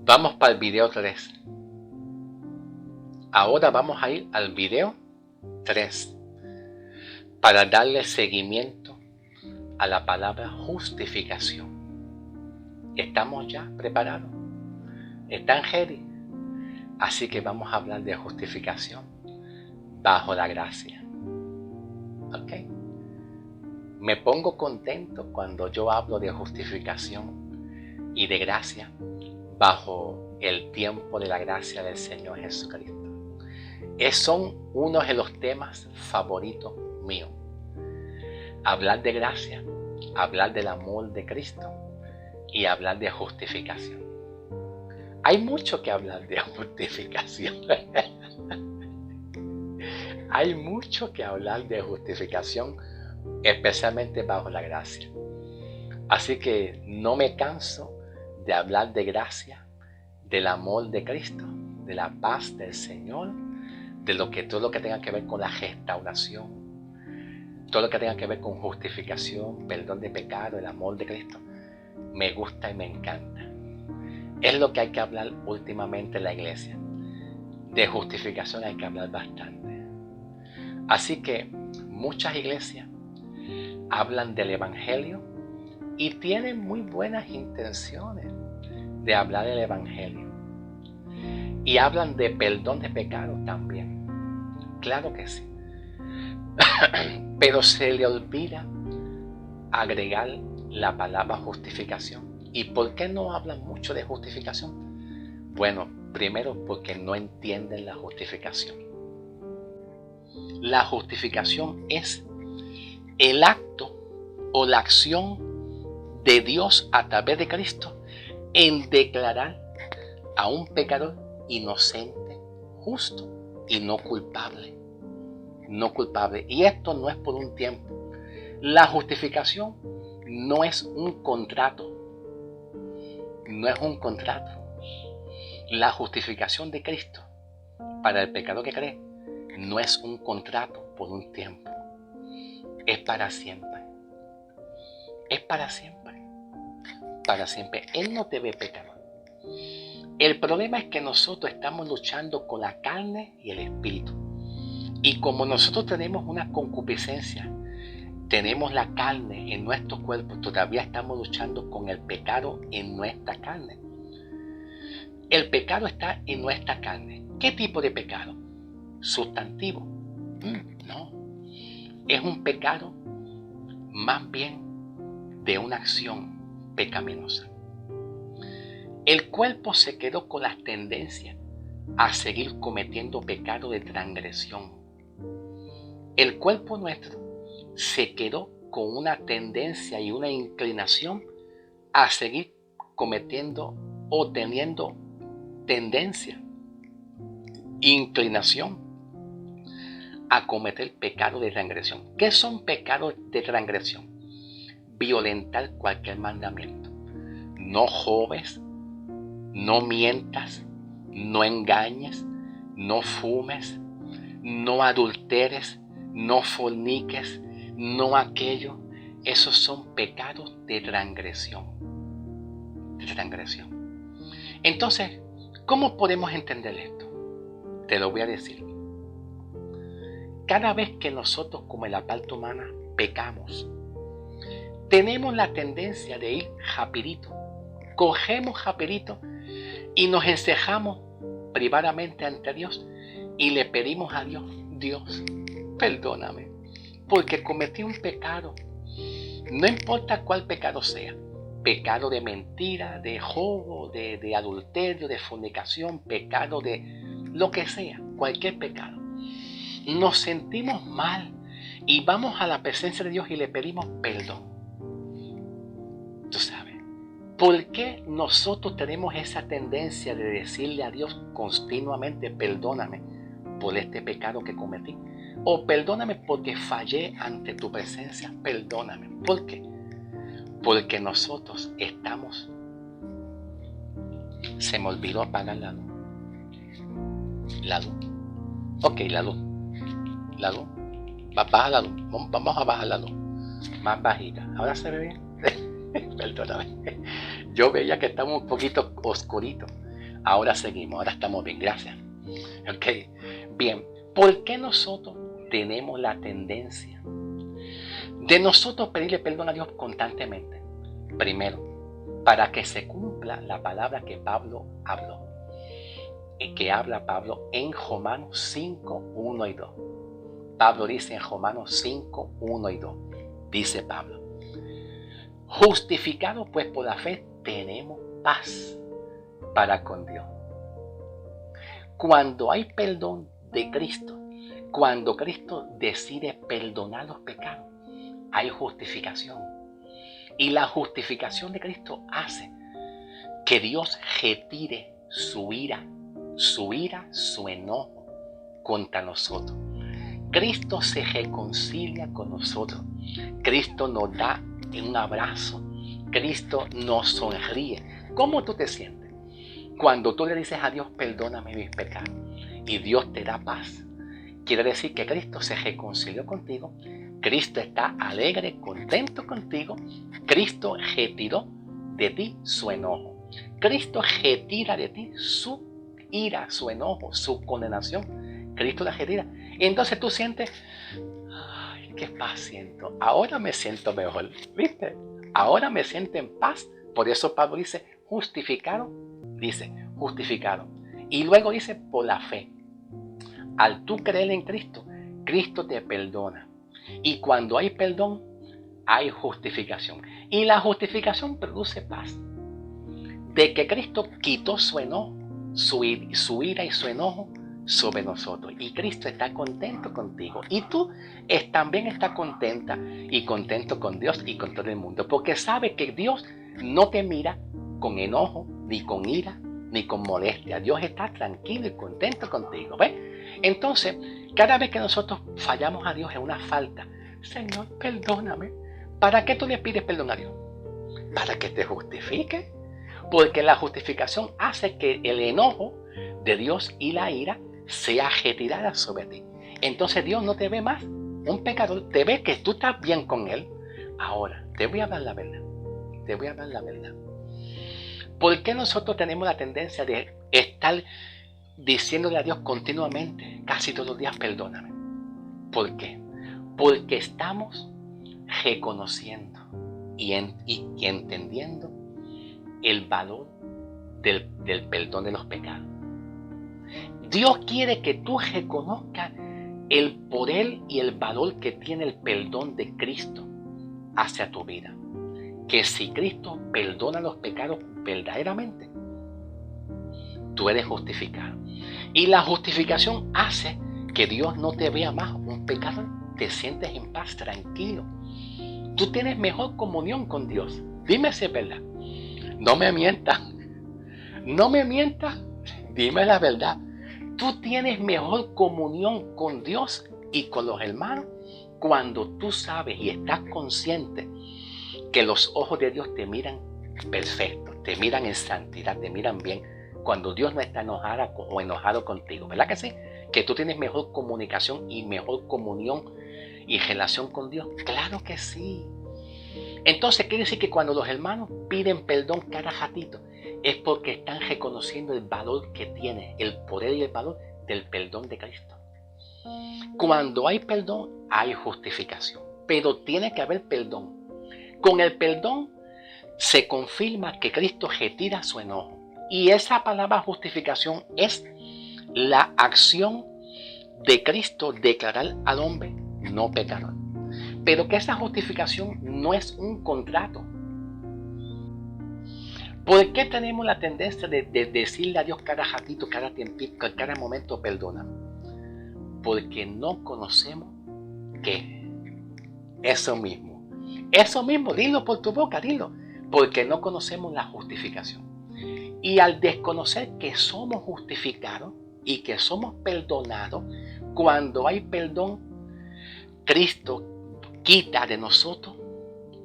Vamos para el video 3. Ahora vamos a ir al video 3 para darle seguimiento a la palabra justificación. ¿Estamos ya preparados? ¿Están ready? Así que vamos a hablar de justificación bajo la gracia. ¿Ok? Me pongo contento cuando yo hablo de justificación y de gracia bajo el tiempo de la gracia del Señor Jesucristo. Son uno de los temas favoritos míos. Hablar de gracia, hablar del amor de Cristo y hablar de justificación. Hay mucho que hablar de justificación. Hay mucho que hablar de justificación, especialmente bajo la gracia. Así que no me canso de hablar de gracia, del amor de Cristo, de la paz del Señor, de todo lo que tenga que ver con la restauración, todo lo que tenga que ver con justificación, perdón de pecado, el amor de Cristo. Me gusta y me encanta. Es lo que hay que hablar últimamente en la iglesia. De justificación hay que hablar bastante. Así que muchas iglesias hablan del Evangelio y tienen muy buenas intenciones de hablar del Evangelio. Y hablan de perdón de pecados también. Claro que sí. Pero se le olvida agregar la palabra justificación. ¿Y por qué no hablan mucho de justificación? Bueno, primero porque no entienden la justificación. La justificación es el acto o la acción de Dios a través de Cristo en declarar a un pecador inocente, justo y no culpable. No culpable. Y esto no es por un tiempo. La justificación no es un contrato. No es un contrato. La justificación de Cristo para el pecador que cree no es un contrato por un tiempo. Es para siempre. Es para siempre. Para siempre. Él no te ve pecador. El problema es que nosotros estamos luchando con la carne y el espíritu. Y como nosotros tenemos una concupiscencia, tenemos la carne en nuestro cuerpo, todavía estamos luchando con el pecado en nuestra carne. El pecado está en nuestra carne. ¿Qué tipo de pecado? Sustantivo. No. Es un pecado más bien de una acción pecaminosa. El cuerpo se quedó con las tendencias a seguir cometiendo pecado de transgresión. El cuerpo nuestro se quedó con una tendencia y una inclinación a seguir cometiendo o teniendo tendencia, inclinación a cometer pecado de transgresión. ¿Qué son pecados de transgresión? Violentar cualquier mandamiento. No robes, no mientas, no engañes, no fumes, no adulteres, no forniques, no aquello. Esos son pecados de transgresión. De transgresión. Entonces, ¿cómo podemos entender esto? Te lo voy a decir. Cada vez que nosotros, como en la parte humana, pecamos, tenemos la tendencia de ir rapidito. Cogemos rapidito y nos encejamos privadamente ante Dios y le pedimos a Dios: Dios, perdóname, porque cometí un pecado. No importa cuál pecado sea. Pecado de mentira, de robo, de adulterio, de fornicación, pecado de lo que sea, cualquier pecado. Nos sentimos mal y vamos a la presencia de Dios y le pedimos perdón. Tú sabes, ¿por qué nosotros tenemos esa tendencia de decirle a Dios continuamente: perdóname por este pecado que cometí? O perdóname porque fallé ante tu presencia, perdóname. ¿Por qué? Porque nosotros estamos... Se me olvidó apagar la luz. La luz. Ok, la luz. La luz. Baja la luz. Vamos a bajar la luz. Más bajita. ¿Ahora se ve bien? Perdóname. Yo veía que estamos un poquito oscuritos. Ahora seguimos, ahora estamos bien, gracias. Ok, bien. ¿Por qué nosotros tenemos la tendencia de nosotros pedirle perdón a Dios constantemente? Primero, para que se cumpla la palabra que Pablo habló, y que habla Pablo en Romanos 5, 1 y 2. Pablo dice en Romanos 5, 1 y 2, dice Pablo: justificados pues por la fe tenemos paz para con Dios. Cuando hay perdón de Cristo, cuando Cristo decide perdonar los pecados, hay justificación. Y la justificación de Cristo hace que Dios retire su ira, su enojo contra nosotros. Cristo se reconcilia con nosotros. Cristo nos da un abrazo. Cristo nos sonríe. ¿Cómo tú te sientes cuando tú le dices a Dios, perdóname mis pecados, y Dios te da paz? Quiere decir que Cristo se reconcilió contigo. Cristo está alegre, contento contigo. Cristo retiró de ti su enojo. Cristo retira de ti su ira, su enojo, su condenación. Cristo la retira. Y entonces tú sientes, ay, qué paz siento. Ahora me siento mejor. ¿Viste? Ahora me siento en paz. Por eso Pablo dice, justificado. Dice, justificado. Y luego dice, por la fe. Al tú creer en Cristo, Cristo te perdona. Y cuando hay perdón, hay justificación. Y la justificación produce paz. De que Cristo quitó su enojo, su ira y su enojo sobre nosotros. Y Cristo está contento contigo. Y tú también estás contenta y contento con Dios y con todo el mundo. Porque sabe que Dios no te mira con enojo, ni con ira, ni con molestia. Dios está tranquilo y contento contigo. ¿Ves? Entonces, cada vez que nosotros fallamos a Dios en una falta, Señor, perdóname. ¿Para qué tú le pides perdón a Dios? Para que te justifique. Porque la justificación hace que el enojo de Dios y la ira sea retirada sobre ti. Entonces Dios no te ve más un pecador, te ve que tú estás bien con Él. Ahora, te voy a hablar la verdad. Te voy a hablar la verdad. ¿Por qué nosotros tenemos la tendencia de estar diciéndole a Dios continuamente, casi todos los días, perdóname? ¿Por qué? Porque estamos reconociendo y entendiendo el valor del perdón de los pecados. Dios quiere que tú reconozcas el poder y el valor que tiene el perdón de Cristo hacia tu vida. Que si Cristo perdona los pecados verdaderamente, tú eres justificado. Y la justificación hace que Dios no te vea más un pecador. Te sientes en paz, tranquilo. Tú tienes mejor comunión con Dios. Dime si es verdad. No me mientas. No me mientas. Dime la verdad. Tú tienes mejor comunión con Dios y con los hermanos cuando tú sabes y estás consciente que los ojos de Dios te miran perfecto, te miran en santidad, te miran bien. Cuando Dios no está enojado contigo, ¿verdad que sí? Que tú tienes mejor comunicación y mejor comunión y relación con Dios. Claro que sí. Entonces quiere decir que cuando los hermanos piden perdón cada ratito, es porque están reconociendo el valor que tiene, el poder y el valor del perdón de Cristo. Cuando hay perdón, hay justificación. Pero tiene que haber perdón. Con el perdón se confirma que Cristo retira su enojo. Y esa palabra justificación es la acción de Cristo declarar al hombre no pecador. Pero que esa justificación no es un contrato. ¿Por qué tenemos la tendencia de decirle a Dios cada ratito, cada tiempito, cada momento perdona? Porque no conocemos qué. Eso mismo, dilo por tu boca, dilo. Porque no conocemos la justificación. Y al desconocer que somos justificados y que somos perdonados, cuando hay perdón, Cristo quita de nosotros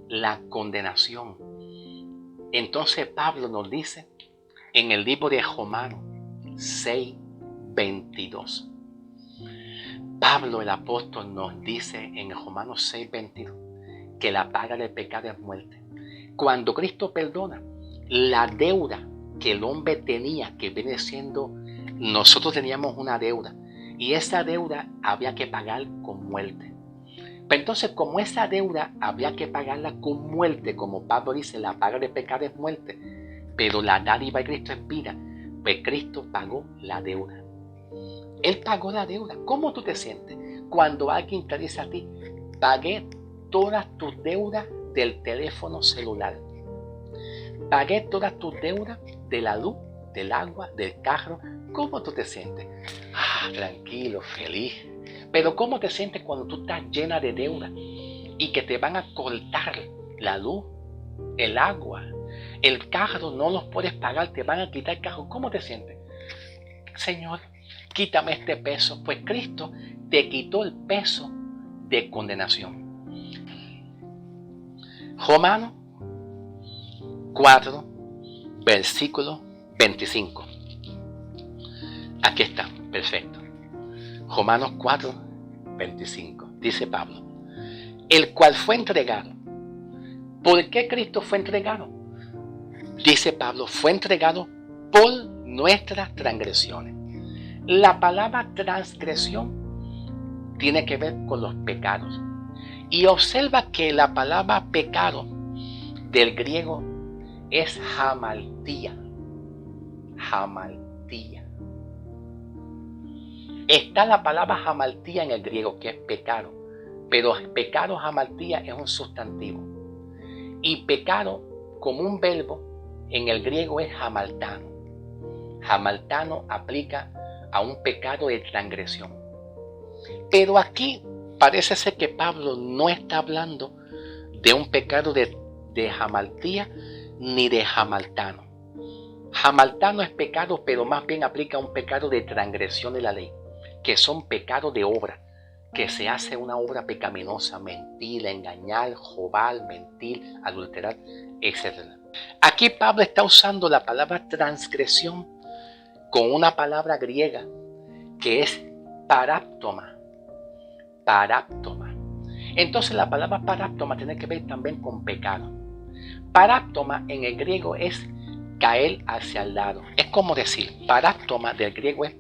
la condenación. Entonces Pablo nos dice en el libro de Romanos 6:22. Pablo el apóstol nos dice en Romanos 6:22 que la paga del pecado es muerte. Cuando Cristo perdona, la deuda que el hombre tenía, que viene siendo, nosotros teníamos una deuda y esa deuda había que pagar con muerte. Pero entonces, como esa deuda había que pagarla con muerte, como Pablo dice, la paga de pecado es muerte, pero la dádiva de Cristo es vida, pues Cristo pagó la deuda. Él pagó la deuda. ¿Cómo tú te sientes cuando alguien te dice a ti, pagué todas tus deudas del teléfono celular? Pagué todas tus deudas de la luz, del agua, del carro. ¿Cómo tú te sientes? Tranquilo, feliz. Pero ¿cómo te sientes cuando tú estás llena de deuda y que te van a cortar la luz, el agua, el carro? No los puedes pagar, te van a quitar el carro. ¿Cómo te sientes? Señor, quítame este peso. Pues Cristo te quitó el peso de condenación. Romanos 4, versículo 25. Aquí está, perfecto. Romanos 4, 25. Dice Pablo, el cual fue entregado. ¿Por qué Cristo fue entregado? Dice Pablo, fue entregado por nuestras transgresiones. La palabra transgresión tiene que ver con los pecados. Y observa que la palabra pecado del griego es hamartia. Hamartia. Está la palabra hamartia en el griego, que es pecado. Pero pecado, hamartia, es un sustantivo. Y pecado, como un verbo, en el griego es hamartano. Hamartano aplica a un pecado de transgresión. Pero aquí parece ser que Pablo no está hablando de un pecado de hamartía ni de hamartano. Hamartano es pecado, pero más bien aplica a un pecado de transgresión de la ley, que son pecados de obra, que se hace una obra pecaminosa, mentir, engañar, robar, mentir, adulterar, etc. Aquí Pablo está usando la palabra transgresión con una palabra griega que es paráptoma. Paráptoma. Entonces la palabra paráptoma tiene que ver también con pecado. Paráptoma en el griego es caer hacia el lado. Es como decir, paráptoma del griego es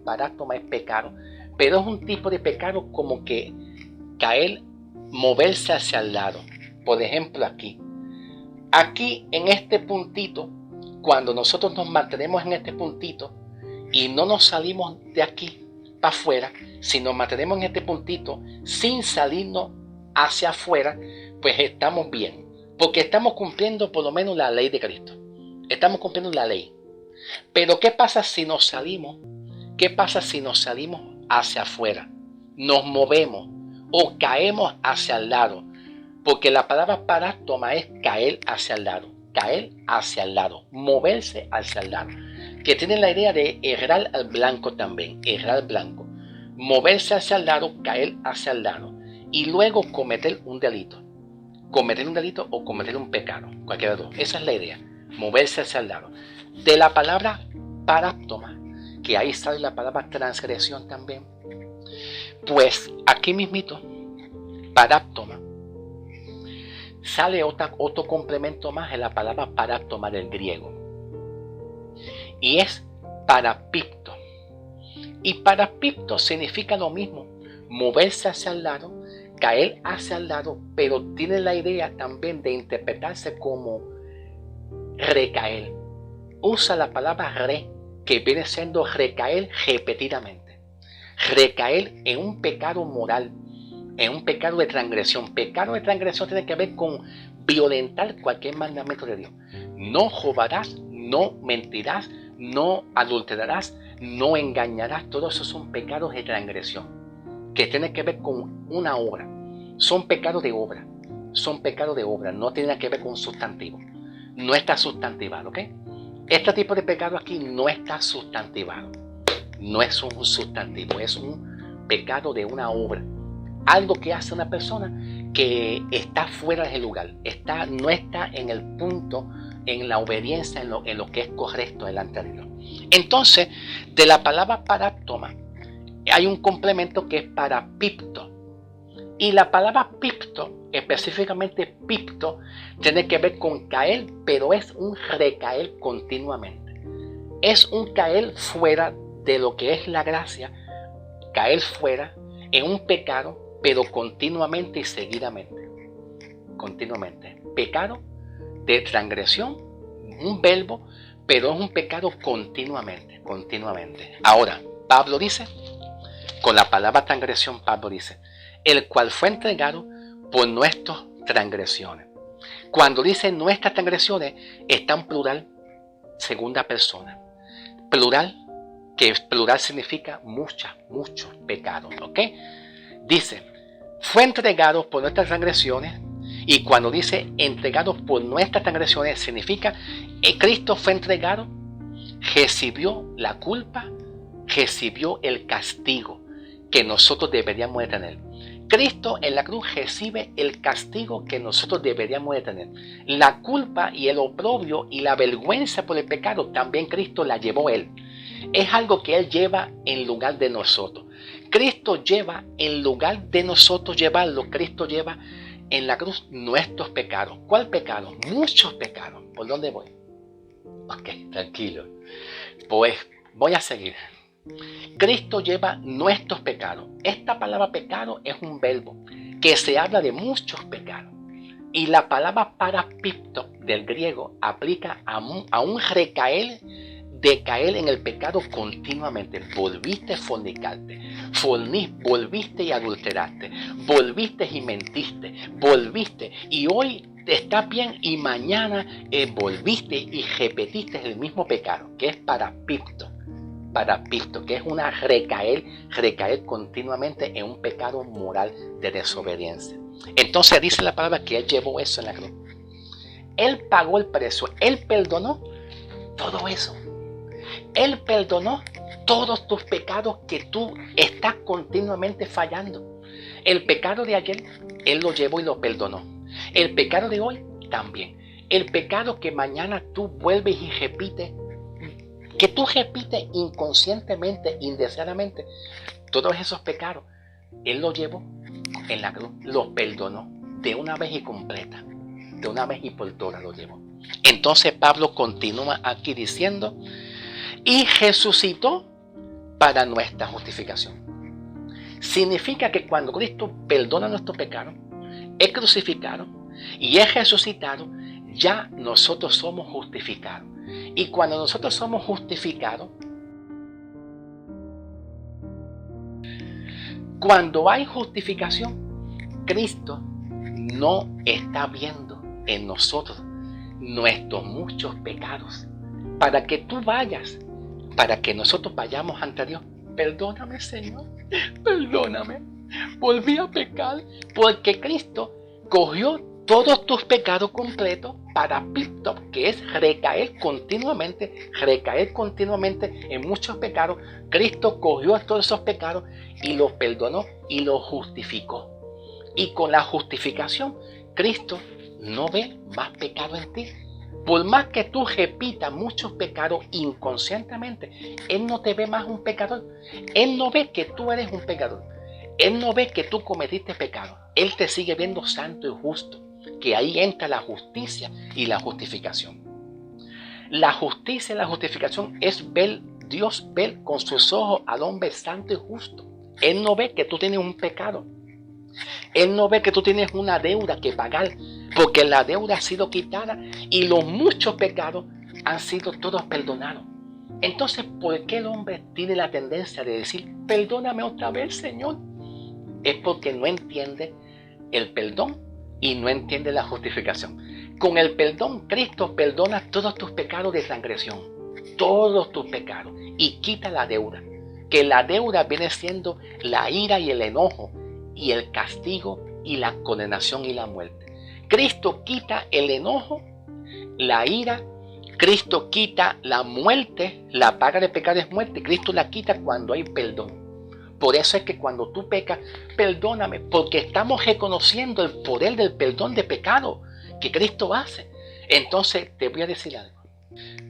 pecado, pero es un tipo de pecado como que caer, moverse hacia el lado. Por ejemplo, aquí en este puntito, cuando nosotros nos mantenemos en este puntito y no nos salimos de aquí para afuera, si nos mantenemos en este puntito sin salirnos hacia afuera, pues estamos bien, porque estamos cumpliendo por lo menos la ley de Cristo. Estamos cumpliendo la ley. Pero ¿qué pasa si nos salimos? ¿Qué pasa si nos salimos hacia afuera? Nos movemos o caemos hacia el lado. Porque la palabra paráptoma es caer hacia el lado. Caer hacia el lado. Moverse hacia el lado. Que tiene la idea de errar al blanco también. Errar al blanco. Moverse hacia el lado, caer hacia el lado. Y luego cometer un delito. Cometer un delito o cometer un pecado. Cualquiera de los dos. Esa es la idea. Moverse hacia el lado. De la palabra paráptoma, que ahí sale la palabra transgresión también. Pues aquí mismito, paráptoma, sale otro complemento más en la palabra paráptoma del griego. Y es parapipto. Y parapipto significa lo mismo, moverse hacia el lado, caer hacia el lado, pero tiene la idea también de interpretarse como recaer. Usa la palabra re, que viene siendo recaer repetidamente. Recaer en un pecado moral, en un pecado de transgresión. Pecado de transgresión tiene que ver con violentar cualquier mandamiento de Dios. No robarás, no mentirás, no adulterarás, no engañarás. Todo eso son pecados de transgresión, que tienen que ver con una obra. Son pecados de obra. Son pecados de obra, no tienen que ver con un sustantivo. No está sustantivado, ¿ok? Este tipo de pecado aquí no está sustantivado. No es un sustantivo, es un pecado de una obra. Algo que hace una persona que está fuera del lugar, no está en el punto, en la obediencia, en lo que es correcto delante de Dios. Entonces, de la palabra paráptoma, hay un complemento que es parapipto. Y la palabra pipto, específicamente pipto, tiene que ver con caer, pero es un recaer continuamente. es un caer fuera de lo que es la gracia, caer fuera en un pecado, pero continuamente y seguidamente. Continuamente. Pecado de transgresión, un verbo, pero es un pecado continuamente, continuamente. Ahora, Pablo dice, con la palabra transgresión, Pablo dice, el cual fue entregado por nuestras transgresiones. Cuando dice nuestras transgresiones, está en plural, segunda persona. Plural, que plural significa muchos pecados, ¿ok? Dice, fue entregado por nuestras transgresiones, y cuando dice entregado por nuestras transgresiones, significa que Cristo fue entregado, recibió la culpa, recibió el castigo que nosotros deberíamos de tener. Cristo en la cruz recibe el castigo que nosotros deberíamos de tener. La culpa y el oprobio y la vergüenza por el pecado, también Cristo la llevó Él. Es algo que Él lleva en lugar de nosotros. Cristo lleva en lugar de nosotros llevarlo. Cristo lleva en la cruz nuestros pecados. ¿Cuál pecado? Muchos pecados. ¿Por dónde voy? Ok, tranquilo. Pues voy a seguir. Cristo lleva nuestros pecados. Esta palabra pecado es un verbo que se habla de muchos pecados. Y la palabra parapipto del griego aplica a un recaer, de caer en el pecado continuamente. Volviste a fornicarte, volviste y adulteraste, volviste y mentiste, volviste y hoy estás bien y mañana volviste y repetiste el mismo pecado, que es parapipto, que es una recaer continuamente en un pecado moral de desobediencia. Entonces dice la palabra que Él llevó eso en la cruz. Él pagó el precio, Él perdonó todo eso. Él perdonó todos tus pecados que tú estás continuamente fallando. El pecado de ayer, Él lo llevó y lo perdonó. El pecado de hoy también. El pecado que mañana tú vuelves y repites, que tú repites inconscientemente, indeseadamente, todos esos pecados, Él los llevó en la cruz, los perdonó de una vez y completa, de una vez y por todas lo llevó. Entonces Pablo continúa aquí diciendo, y resucitó para nuestra justificación. Significa que cuando Cristo perdona nuestros pecados, es crucificado y es resucitado, ya nosotros somos justificados. Y cuando nosotros somos justificados, cuando hay justificación, Cristo no está viendo en nosotros nuestros muchos pecados. Para que tú vayas, para que nosotros vayamos ante Dios. Perdóname, Señor, perdóname. Volví a pecar porque Cristo cogió todos tus pecados completos para pip-top, que es recaer continuamente en muchos pecados. Cristo cogió todos esos pecados y los perdonó y los justificó. Y con la justificación, Cristo no ve más pecado en ti. Por más que tú repitas muchos pecados inconscientemente, Él no te ve más un pecador. Él no ve que tú eres un pecador. Él no ve que tú cometiste pecado. Él te sigue viendo santo y justo. Que ahí entra la justicia y la justificación. La justicia y la justificación es ver, Dios ver con sus ojos al hombre santo y justo. Él no ve que tú tienes un pecado. Él no ve que tú tienes una deuda que pagar, porque la deuda ha sido quitada y los muchos pecados han sido todos perdonados. Entonces, ¿por qué el hombre tiene la tendencia de decir, perdóname otra vez, Señor? Es porque no entiende el perdón y no entiende la justificación. Con el perdón, Cristo perdona todos tus pecados de transgresión, todos tus pecados, y quita la deuda. Que la deuda viene siendo la ira y el enojo, y el castigo y la condenación y la muerte. Cristo quita el enojo, la ira, Cristo quita la muerte, la paga de pecado es muerte, Cristo la quita cuando hay perdón. Por eso es que cuando tú pecas, perdóname, porque estamos reconociendo el poder del perdón de pecado que Cristo hace. Entonces te voy a decir algo.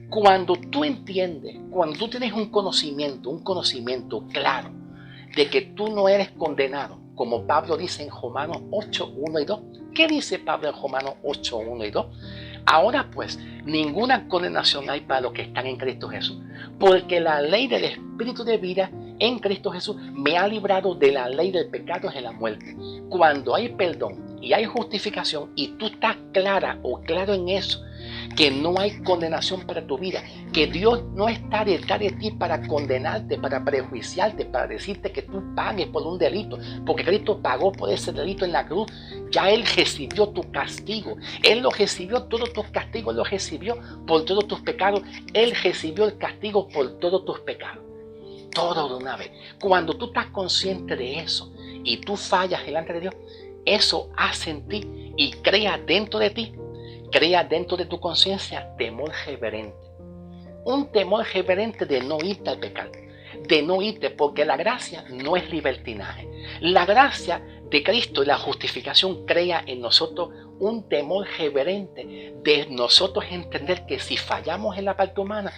Cuando tú entiendes, cuando tú tienes un conocimiento claro de que tú no eres condenado, como Pablo dice en Romanos 8, 1 y 2. ¿Qué dice Pablo en Romanos 8, 1 y 2? Ahora pues, ninguna condenación hay para los que están en Cristo Jesús, porque la ley del Espíritu de vida en Cristo Jesús me ha librado de la ley del pecado y de la muerte. Cuando hay perdón y hay justificación y tú estás clara o claro en eso, que no hay condenación para tu vida, que Dios no está detrás de ti para condenarte, para prejuiciarte, para decirte que tú pagues por un delito, porque Cristo pagó por ese delito en la cruz. Ya Él recibió tu castigo, Él lo recibió, todos tus castigos los recibió por todos tus pecados. Él recibió el castigo por todos tus pecados, todo de una vez. Cuando tú estás consciente de eso y tú fallas delante de Dios, eso hace en ti y crea dentro de ti, crea dentro de tu conciencia temor reverente. Un temor reverente de no irte al pecado, de no irte, porque la gracia no es libertinaje. La gracia de Cristo y la justificación crea en nosotros un temor reverente de nosotros entender que si fallamos en la parte humana,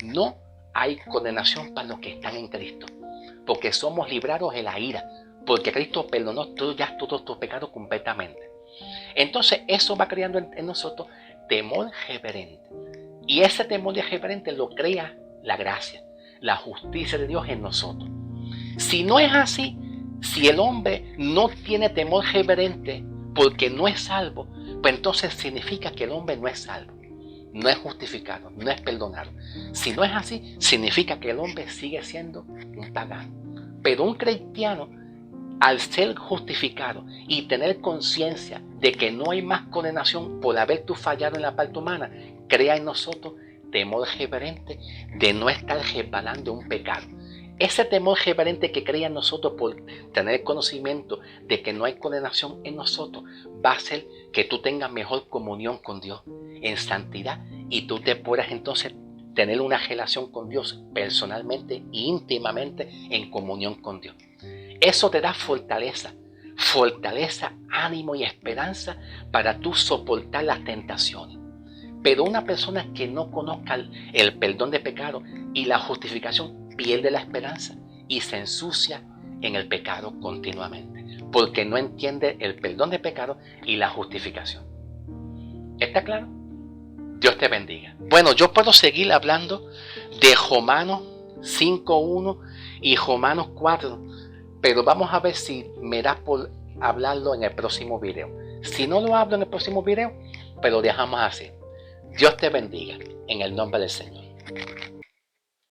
no hay condenación para los que están en Cristo, porque somos librados de la ira, porque Cristo perdonó todos tus pecados completamente. Entonces eso va creando en nosotros temor reverente. Y ese temor reverente lo crea la gracia, la justicia de Dios en nosotros. Si no es así, si el hombre no tiene temor reverente porque no es salvo, pues entonces significa que el hombre no es salvo, no es justificado, no es perdonado. Si no es así, significa que el hombre sigue siendo un pagano. Pero un cristiano, al ser justificado y tener conciencia de que no hay más condenación por haber tú fallado en la parte humana, crea en nosotros temor reverente de no estar resbalando un pecado. Ese temor reverente que crea en nosotros por tener conocimiento de que no hay condenación en nosotros va a hacer que tú tengas mejor comunión con Dios en santidad y tú te puedas entonces tener una relación con Dios personalmente e íntimamente en comunión con Dios. Eso te da fortaleza, ánimo y esperanza para tú soportar las tentaciones. Pero una persona que no conozca el perdón de pecado y la justificación pierde la esperanza y se ensucia en el pecado continuamente, porque no entiende el perdón de pecado y la justificación. ¿Está claro? Dios te bendiga. Bueno, yo puedo seguir hablando de Romanos 5:1 y Romanos 4, pero vamos a ver si me da por hablarlo en el próximo video. Si no lo hablo en el próximo video, pero lo dejamos así. Dios te bendiga en el nombre del Señor.